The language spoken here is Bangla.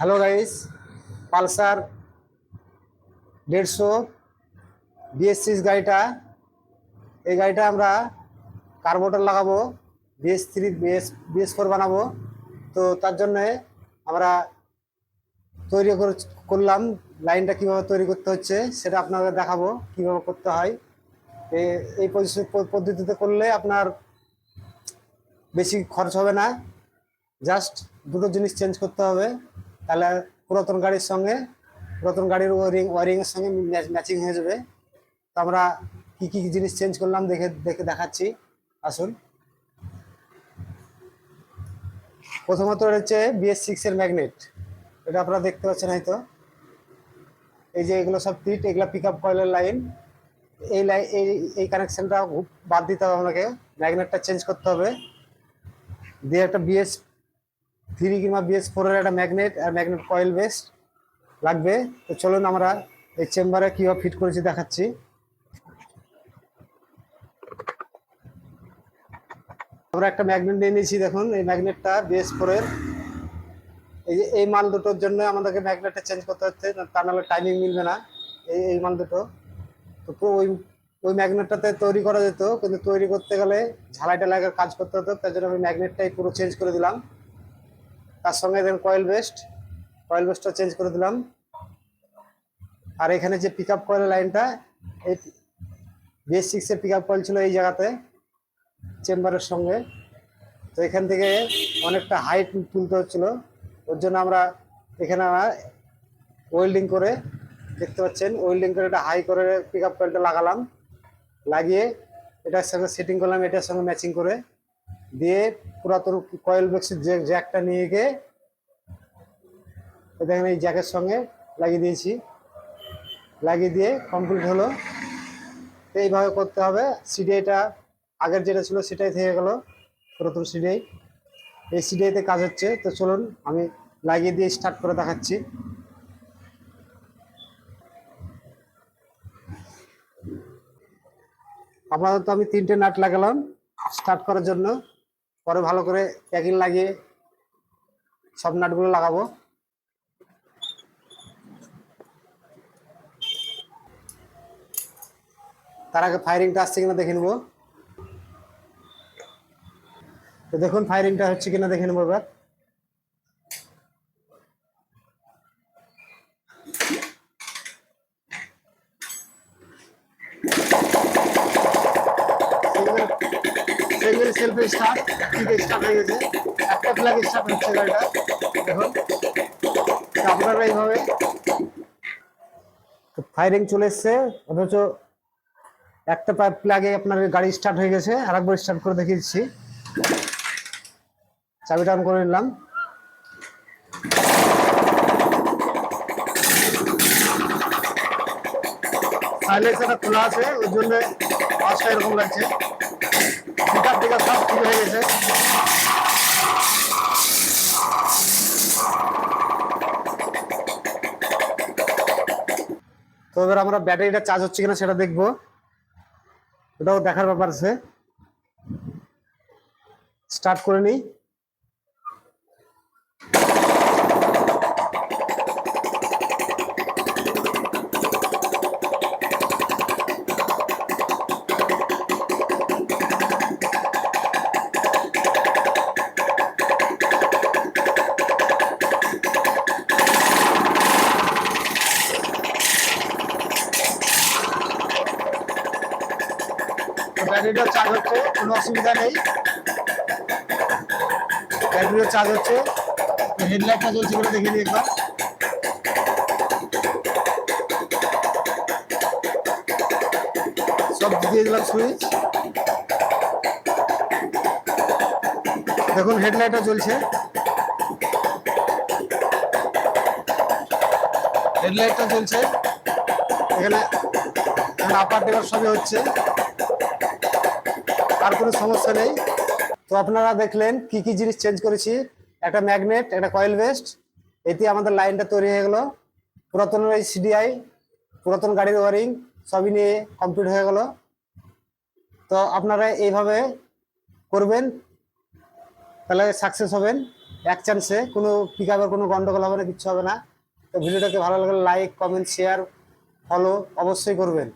হ্যালো গাইস, পালসার 150 BS6 গাড়িটা, এই গাড়িটা আমরা কার্বোরেটর লাগাবো, BS3 BS4 বানাবো। তো তার জন্য আমরা তৈরি করলাম। লাইনটা কিভাবে তৈরি করতে হচ্ছে সেটা আপনাদের দেখাবো কিভাবে করতে হয়। এই পদ্ধতিতে করলে আপনার বেশি খরচ হবে না, জাস্ট দুটো জিনিস চেঞ্জ করতে হবে, তাহলে পুরাতন গাড়ির সঙ্গে পুরাতন গাড়ির ওয়ারিংয়ের সঙ্গে ম্যাচিং হয়ে যাবে। তো আমরা কি কি জিনিস চেঞ্জ করলাম দেখে দেখে দেখাচ্ছি, আসুন। প্রথমত হচ্ছে BS6 এর ম্যাগনেট, এটা আপনারা দেখতে পাচ্ছেন হয়তো। এই যে এগুলো সব ফিট, এগুলো পিক আপ কয়েলের লাইন। এই লাইন এই কানেকশনটা বাদ দিতে হবে, আপনাকে ম্যাগনেটটা চেঞ্জ করতে হবে। দিয়ে একটা BS3 কিংবা BS4 এর একটা ম্যাগনেট আর ম্যাগনেট কয়েল বেস লাগবে। তো চলুন আমরা এই চেম্বারে কিভাবে ফিট করেছি দেখাচ্ছি। আমরা একটা ম্যাগনেট নিয়ে নিয়েছি, দেখুন এই ম্যাগনেটটা BS4 এর। এই যে এই মাল দুটোর জন্য আমাদেরকে ম্যাগনেটটা চেঞ্জ করতে হচ্ছে, তা নাহলে টাইমিং মিলবে না। এই মাল দুটো তো ওই ম্যাগনেটটাতে তৈরি করা যেত, কিন্তু তৈরি করতে গেলে ঝালাই টালাইয়ের কাজ করতে হতো, তার জন্য আমি ম্যাগনেটটাই পুরো চেঞ্জ করে দিলাম। তার সঙ্গে দেন কয়েল বেসটা চেঞ্জ করে দিলাম। আর এখানে যে পিক আপ কয়েলের লাইনটা, এই BS6 এর পিক আপ কয়েল ছিল এই জায়গাতে চেম্বারের সঙ্গে। তো এখান থেকে অনেকটা হাইট তুলতে হচ্ছিল, ওর জন্য আমরা এখানে ওয়েল্ডিং করে, দেখতে পাচ্ছেন ওয়েল্ডিং করে এটা হাই করে পিক আপ কয়েলটা লাগালাম। লাগিয়ে এটার সঙ্গে সেটিং করলাম, এটার সঙ্গে ম্যাচিং করে দিয়ে পুরাতন কয়েল বক্সের যে জ্যাকটা নিয়ে গিয়ে দেখেন এই জ্যাকের সঙ্গে লাগিয়ে দিয়েছি। লাগিয়ে দিয়ে কমপ্লিট হলো। তো এইভাবে করতে হবে। সিডিআইটা আগের যেটা ছিল সেটাই থেকে গেল, পুরাতন সিডিআই। এই সিডিআইতে কাজ হচ্ছে। তো চলুন আমি লাগিয়ে দিয়ে স্টার্ট করে দেখাচ্ছি। আপাতত আমি 3টে নাট লাগালাম স্টার্ট করার জন্য, পরে ভালো করে প্যাকিং লাগিয়ে সব নাটগুলো লাগাবো। তার আগে ফায়ারিংটা আসছে কিনা দেখে নেবো। তো দেখুন ফায়ারিংটা হচ্ছে কিনা দেখে নেবো এবার। সিঙ্গেল সেলফ স্টার্ট, থেকে স্টার্ট হয়ে গেছে, একটা ফ্ল্যাগ স্টার্ট হচ্ছে গাড়িটা। দেখুন আপনারা এইভাবে ফায়ারিং চলে এসছে, অথচ একটা ফ্ল্যাগে আপনার গাড়ি স্টার্ট হয়ে গেছে। আর একবার স্টার্ট করে দেখিয়ে দিচ্ছি। চাবিটা অন করে নিলাম। সাইলেন্সারটা খোলা আছে, ওই জন্য আওয়াজটা এরকম লাগছে। পিকআপ টিকআপ সব ঠিক হয়ে গেছে। তো এবার আমরা ব্যাটারিটা চার্জ হচ্ছে কিনা সেটা দেখবো, ওটাও দেখার ব্যাপার আছে। স্টার্ট করে নিই। ব্যাটারিটা চার্জ হচ্ছে, কোনো অসুবিধা নেই। ব্যাটারিটা চার্জ হচ্ছে। হেডলাইটটা জ্বলছে বলে দেখে নিই একবার। সব দিয়ে দিলাম সুইচ। দেখুন হেডলাইটটা জ্বলছে, হেডলাইটটা জ্বলছে। এখানে আপার ডেবার সবই হচ্ছে, আর কোনো সমস্যা নেই। তো আপনারা দেখলেন কি কি জিনিস চেঞ্জ করেছি। একটা ম্যাগনেট, একটা কয়েল বেস্ট, এতে আমাদের লাইনটা তৈরি হয়ে গেল। পুরাতন এই সিডিআই, পুরাতন গাড়ির ওয়ারিং সবই নিয়ে কমপ্লিট হয়ে গেল। তো আপনারা এইভাবে করবেন, তাহলে সাকসেস হবেন। এক চান্সে, কোনো পিক আপের কোনো গন্ডগোল হবে না, কিচ্ছু হবে না। তো ভিডিওটাকে ভালো লাগলে লাইক, কমেন্ট, শেয়ার, ফলো অবশ্যই করবেন।